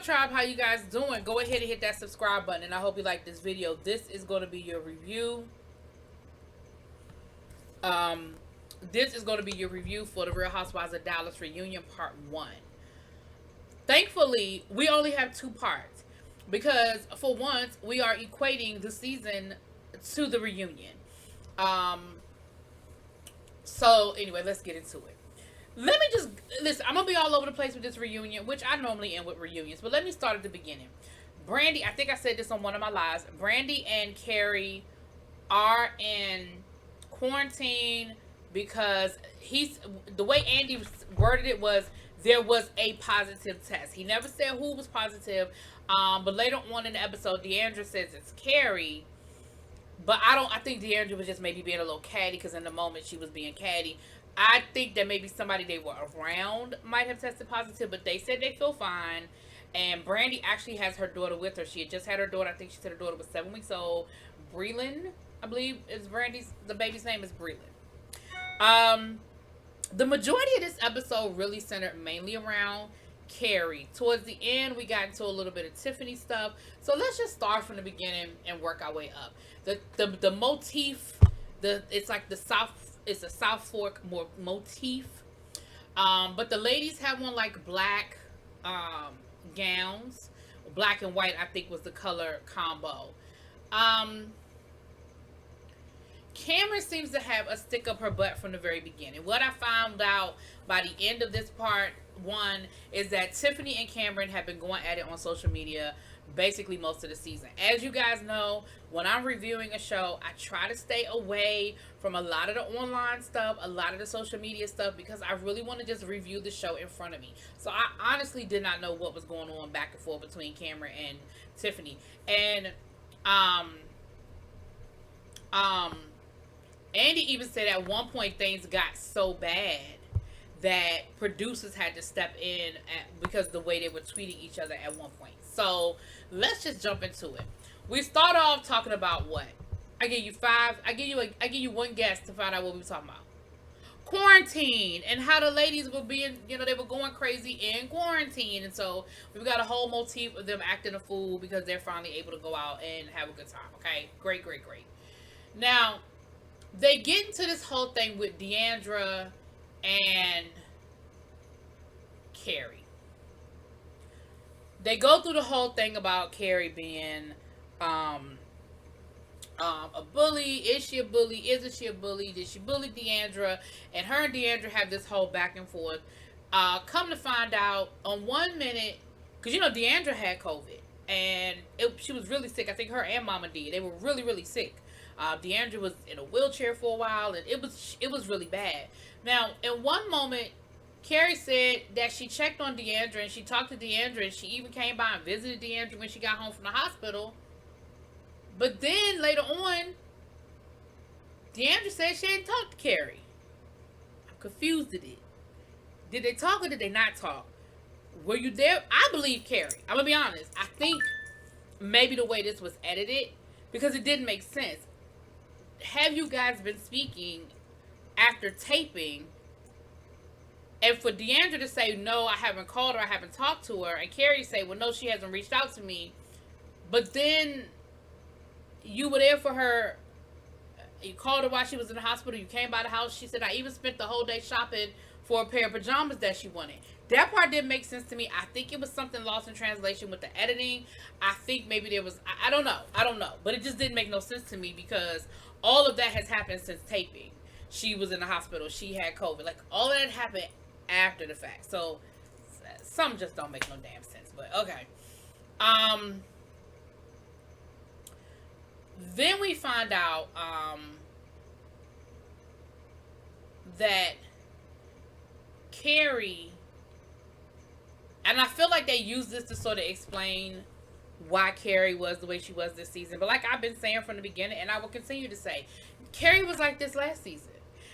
up, tribe? How you guys doing? Go ahead and hit that subscribe button, and I hope you like this video. This is going to be your review. This is going to be your review for the Real Housewives of Dallas reunion part 1. Thankfully, we only have 2 parts because for once we are equating the season to the reunion. So anyway, let's get into it. Let me just listen. I'm gonna be all over the place with this reunion, which I normally am with reunions, but let me start at the beginning. Brandy, I think I said this on one of my lives. Brandy and Kary are in quarantine because the way Andy worded it was there was a positive test. He never said who was positive, but later on in the episode, Deandra says it's Kary. But I think Deandra was just maybe being a little catty because in the moment she was being catty. I think that maybe somebody they were around might have tested positive, but they said they feel fine. And Brandy actually has her daughter with her. She had just had her daughter. I think she said her daughter was 7 weeks old. Breland, I believe, is the baby's name is Breland. The majority of this episode really centered mainly around Kary. Towards the end, we got into a little bit of Tiffany stuff. So let's just start from the beginning and work our way up. The motif, it's like it's a South Fork motif. But the ladies have on like black gowns. Black and white, I think, was the color combo. Kameron seems to have a stick up her butt from the very beginning. What I found out by the end of this part 1 is that Tiffany and Kameron have been going at it on social media basically most of the season. As you guys know, when I'm reviewing a show, I try to stay away from a lot of the online stuff, a lot of the social media stuff, because I really want to just review the show in front of me. So I honestly did not know what was going on back and forth between Kameron and Tiffany. And Andy even said at one point things got so bad that producers had to step in because of the way they were tweeting each other at one point. So let's just jump into it. We start off talking about what? I give you 5. I give you one guess to find out what we were talking about. Quarantine and how the ladies were being, they were going crazy in quarantine. And so we've got a whole motif of them acting a fool because they're finally able to go out and have a good time. Okay, great. Now, they get into this whole thing with Deandra and Kary. They go through the whole thing about Kary being a bully. Is she a bully? Isn't she a bully? Did she bully Deandra? And her and Deandra have this whole back and forth. Come to find out, on 1 minute, because Deandra had COVID and she was really sick. I think her and Mama did. They were really, really sick. Deandra was in a wheelchair for a while, and it was really bad. Now, in one moment, Kary said that she checked on Deandra and she talked to Deandra, and she even came by and visited Deandra when she got home from the hospital. But then later on, Deandra said she didn't talk to Kary. I'm confused at it. Did they talk or did they not talk? Were you there? I believe Kary. I'm gonna be honest. I think maybe the way this was edited, because it didn't make sense. Have you guys been speaking after taping? And for Deandra to say, no, I haven't called her, I haven't talked to her, and Kary say, well, no, she hasn't reached out to me. But then you were there for her. You called her while she was in the hospital. You came by the house. She said, I even spent the whole day shopping for a pair of pajamas that she wanted. That part didn't make sense to me. I think it was something lost in translation with the editing. I think maybe there was, I don't know. But it just didn't make no sense to me because all of that has happened since taping. She was in the hospital. She had COVID. Like, all of that happened after the fact. So, some just don't make no damn sense. But, okay. Then we find out that Kary, and I feel like they use this to sort of explain why Kary was the way she was this season. But like I've been saying from the beginning, and I will continue to say, Kary was like this last season.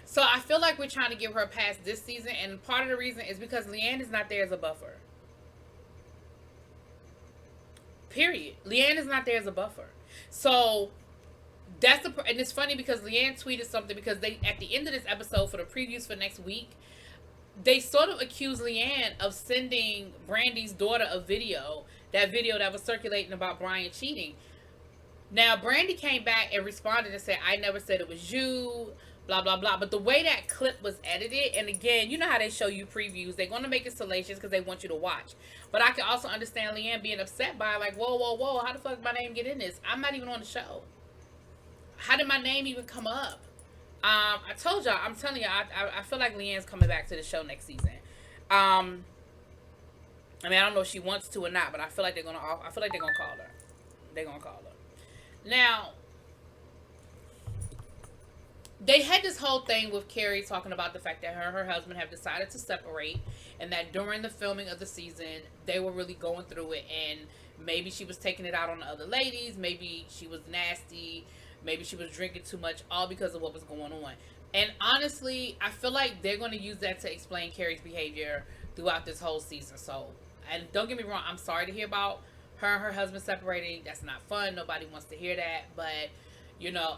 So I feel like we're trying to give her a pass this season, and part of the reason is because Leanne is not there as a buffer. Period. Leanne is not there as a buffer. So that's and it's funny because Leanne tweeted something because they, at the end of this episode for the previews for next week, they sort of accused Leanne of sending Brandy's daughter a video that video that was circulating about Brian cheating. Now, Brandy came back and responded and said, I never said it was you, blah, blah, blah. But the way that clip was edited, and again, you know how they show you previews. They're going to make it salacious because they want you to watch. But I can also understand Leanne being upset by it, like, whoa, whoa, whoa, how the fuck did my name get in this? I'm not even on the show. How did my name even come up? I told y'all, I'm telling you, I feel like Leanne's coming back to the show next season. I mean, I don't know if she wants to or not, but I feel like they're gonna call her. They're gonna call her. Now, they had this whole thing with Kary talking about the fact that her and her husband have decided to separate, and that during the filming of the season, they were really going through it, and maybe she was taking it out on the other ladies, maybe she was nasty, maybe she was drinking too much, all because of what was going on. And honestly, I feel like they're going to use that to explain Kary's behavior throughout this whole season. So, and don't get me wrong, I'm sorry to hear about her and her husband separating. That's not fun. Nobody wants to hear that. But, you know,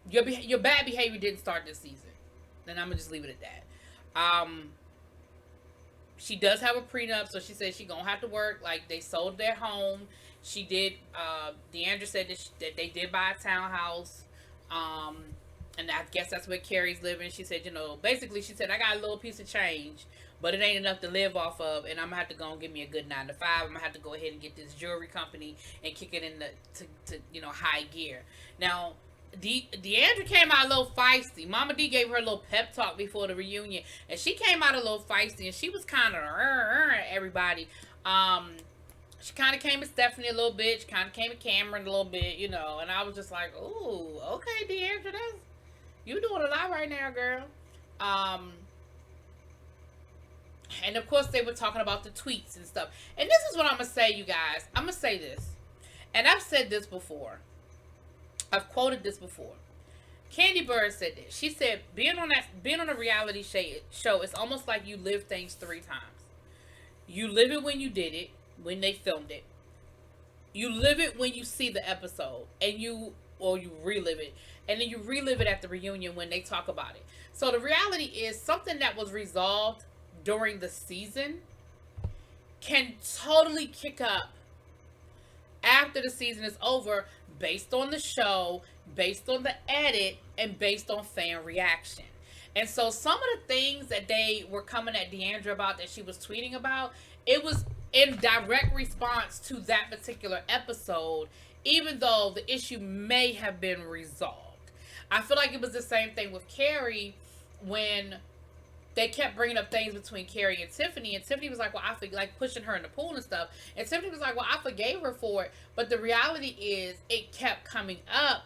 your bad behavior didn't start this season. And I'm going to just leave it at that. She does have a prenup, so she said she's going to have to work. Like, they sold their home. She did, Deandra said that they did buy a townhouse. And I guess that's where Kary's living. She said, you know, basically she said, I got a little piece of change, but it ain't enough to live off of, and I'm gonna have to go and give me a good 9 to 5. I'm gonna have to go ahead and get this jewelry company and kick it in to you know, high gear. Now, Deandra came out a little feisty. Mama D gave her a little pep talk before the reunion, and she came out a little feisty, and she was kind of at everybody. She kind of came at Stephanie a little bit. She kind of came at Kameron a little bit, you know. And I was just like, ooh, okay, Deandra, you doing a lot right now, girl. And of course, they were talking about the tweets and stuff. And this is what I'm going to say, you guys. I'm going to say this. And I've said this before. I've quoted this before. Candy Bird said this. She said, being on a reality show, it's almost like you live things 3 times. You live it when you did it, when they filmed it. You live it when you see the episode, and you relive it, and then you relive it at the reunion when they talk about it. So the reality is, something that was resolved during the season can totally kick up after the season is over, based on the show, based on the edit, and based on fan reaction. And so some of the things that they were coming at Deandra about, that she was tweeting about, it was in direct response to that particular episode, even though the issue may have been resolved. I feel like it was the same thing with Kary when they kept bringing up things between Kary and Tiffany was like, well, like pushing her in the pool and stuff. And Tiffany was like, well, I forgave her for it. But the reality is, it kept coming up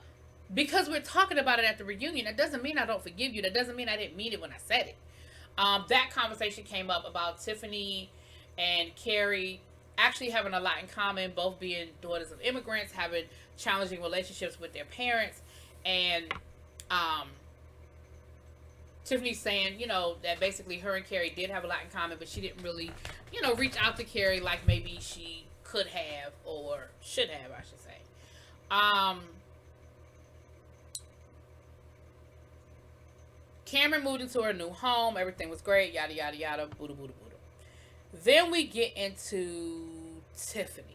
because we're talking about it at the reunion. That doesn't mean I don't forgive you. That doesn't mean I didn't mean it when I said it. That conversation came up about Tiffany and Kary actually having a lot in common, both being daughters of immigrants, having challenging relationships with their parents, and Tiffany saying, you know, that basically her and Kary did have a lot in common, but she didn't really, you know, reach out to Kary like maybe she could have, or should have, I should say. Kameron moved into her new home. Everything was great. Yada, yada, yada. Buddha, Buddha, Buddha. Then we get into Tiffany.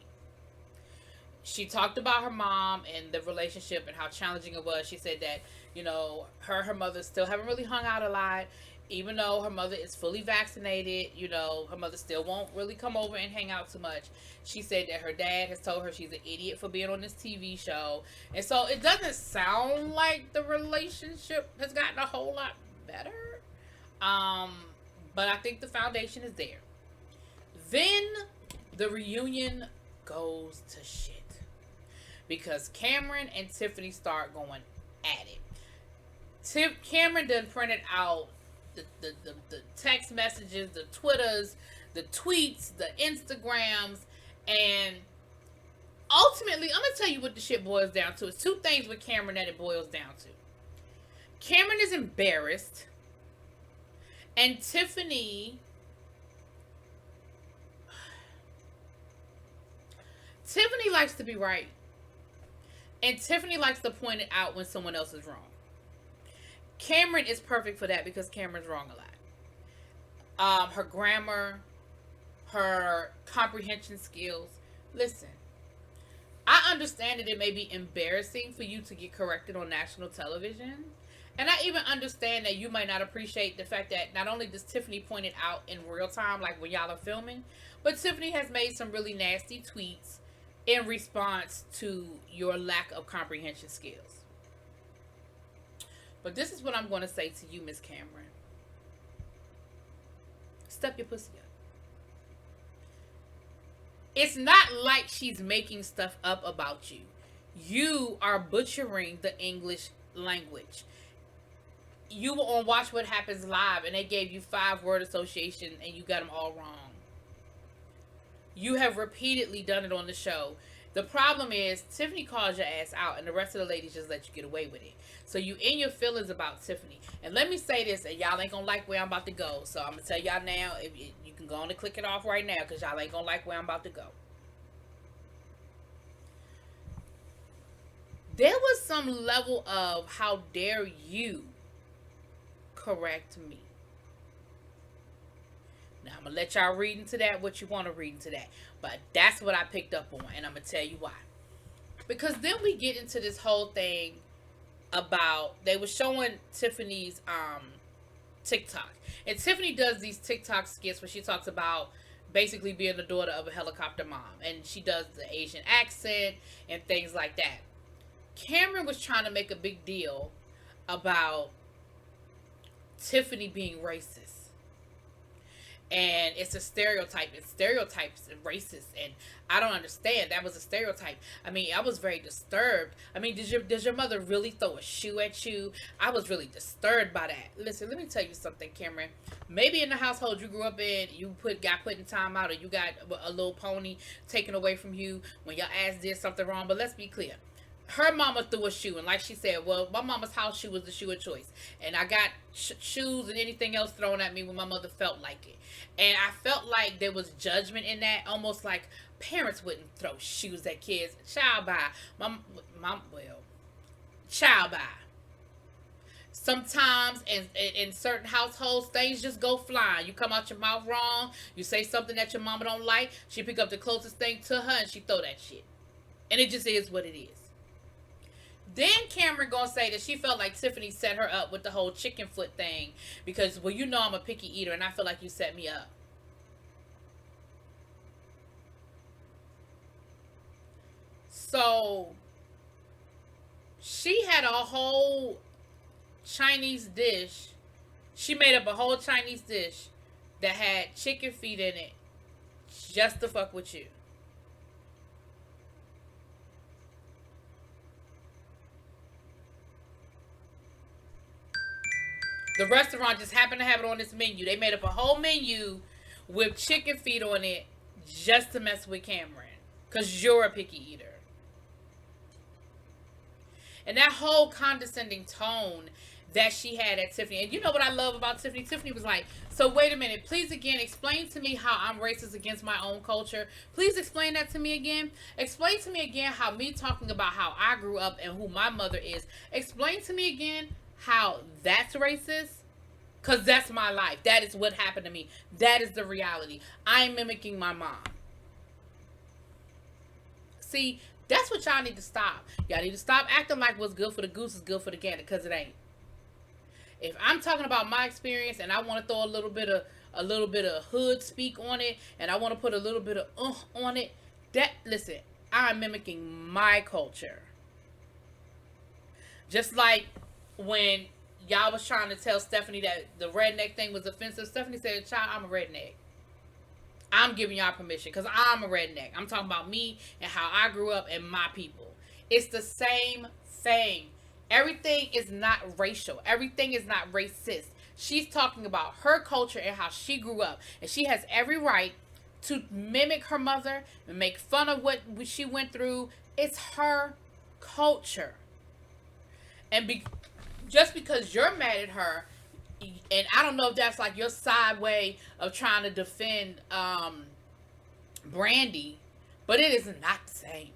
She talked about her mom and the relationship and how challenging it was. She said that, you know, her and her mother still haven't really hung out a lot. Even though her mother is fully vaccinated, you know, her mother still won't really come over and hang out too much. She said that her dad has told her she's an idiot for being on this TV show. And so it doesn't sound like the relationship has gotten a whole lot better. But I think the foundation is there. Then the reunion goes to shit. Because Kameron and Tiffany start going at it. Kameron done printed out the text messages, the Twitters, the tweets, the Instagrams, and ultimately, I'm going to tell you what the shit boils down to. It's 2 things with Kameron that it boils down to. Kameron is embarrassed, and Tiffany likes to be right. And Tiffany likes to point it out when someone else is wrong. Kameron is perfect for that because Cameron's wrong a lot. Her grammar, her comprehension skills. Listen, I understand that it may be embarrassing for you to get corrected on national television. And I even understand that you might not appreciate the fact that not only does Tiffany point it out in real time, like when y'all are filming, but Tiffany has made some really nasty tweets in response to your lack of comprehension skills. But this is what I'm going to say to you, Miss Kameron. Step your pussy up. It's not like she's making stuff up about you. You are butchering the English language. You were on Watch What Happens Live and they gave you 5-word association and you got them all wrong. You have repeatedly done it on the show. The problem is Tiffany calls your ass out and the rest of the ladies just let you get away with it. So you in your feelings about Tiffany. And let me say this, and y'all ain't gonna like where I'm about to go. So I'm gonna tell y'all now, if you can go on and click it off right now because y'all ain't gonna like where I'm about to go. There was some level of how dare you correct me. Now I'm gonna let y'all read into that what you want to read into that, but that's what I picked up on, and I'm gonna tell you why. Because then we get into this whole thing about they were showing Tiffany's TikTok, and Tiffany does these TikTok skits where she talks about basically being the daughter of a helicopter mom, and she does the Asian accent and things like that. Kameron was trying to make a big deal about Tiffany being racist. And it's a stereotype. It's stereotypes and racist. And I don't understand. That was a stereotype. I mean, I was very disturbed. I mean, does your mother really throw a shoe at you? I was really disturbed by that. Listen, let me tell you something, Kameron. Maybe in the household you grew up in, you got put in time out, or you got a little pony taken away from you when your ass did something wrong. But let's be clear. Her mama threw a shoe, and like she said, well, my mama's house shoe was the shoe of choice, and I got shoes and anything else thrown at me when my mother felt like it, and I felt like there was judgment in that, almost like parents wouldn't throw shoes at kids. Child by child by. Sometimes in certain households, things just go flying. You come out your mouth wrong, you say something that your mama don't like, she pick up the closest thing to her and she throw that shit, and it just is what it is. Then Kameron gonna say that she felt like Tiffany set her up with the whole chicken foot thing because, well, you know I'm a picky eater and I feel like you set me up. So she had a whole Chinese dish. She made up a whole Chinese dish that had chicken feet in it just to fuck with you. The restaurant just happened to have it on this menu. They made up a whole menu with chicken feet on it just to mess with Kameron. Because you're a picky eater. And that whole condescending tone that she had at Tiffany. And you know what I love about Tiffany? Tiffany was like, so wait a minute. Please again, explain to me how I'm racist against my own culture. Please explain that to me again. Explain to me again how me talking about how I grew up and who my mother is. Explain to me again how that's racist, because that's my life. That is what happened to me. That is the reality. I'm mimicking my mom. See, that's what y'all need to stop. Y'all need to stop acting like what's good for the goose is good for the gander, because it ain't. If I'm talking about my experience and I want to throw a little bit of hood speak on it, and I want to put a little bit of on it, listen, I'm mimicking my culture. Just like when y'all was trying to tell Stephanie that the redneck thing was offensive, Stephanie said, child, I'm a redneck. I'm giving y'all permission because I'm a redneck. I'm talking about me and how I grew up and my people. It's the same thing. Everything is not racial. Everything is not racist. She's talking about her culture and how she grew up. And she has every right to mimic her mother and make fun of what she went through. It's her culture. And just because you're mad at her, and I don't know if that's like your side way of trying to defend Brandy, but it is not the same.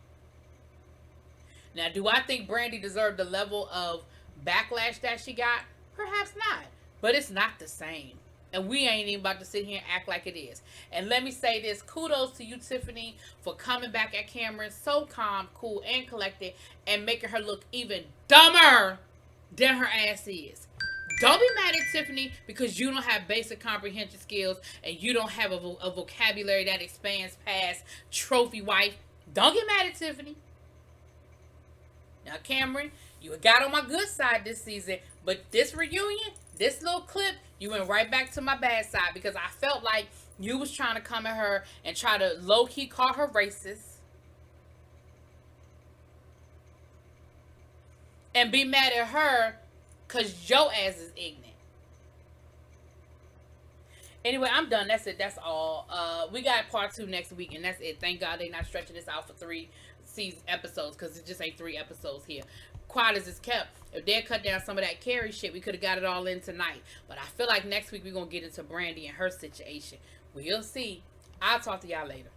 Now, do I think Brandy deserved the level of backlash that she got? Perhaps not, but it's not the same. And we ain't even about to sit here and act like it is. And let me say this. Kudos to you, Tiffany, for coming back at Kameron so calm, cool, and collected, and making her look even dumber than her ass is. Don't be mad at Tiffany because you don't have basic comprehension skills and you don't have a vocabulary that expands past trophy wife. Don't get mad at Tiffany. Now, Kameron, you got on my good side this season, but this reunion, this little clip, you went right back to my bad side because I felt like you was trying to come at her and try to low-key call her racist and be mad at her because your ass is ignorant. Anyway, I'm done. That's it. That's all. We got part 2 next week, and that's it. Thank God they're not stretching this out for 3 episodes because it just ain't 3 episodes here. Quiet as it's kept. If they cut down some of that Kary shit, we could have got it all in tonight. But I feel like next week we're going to get into Brandy and her situation. We'll see. I'll talk to y'all later.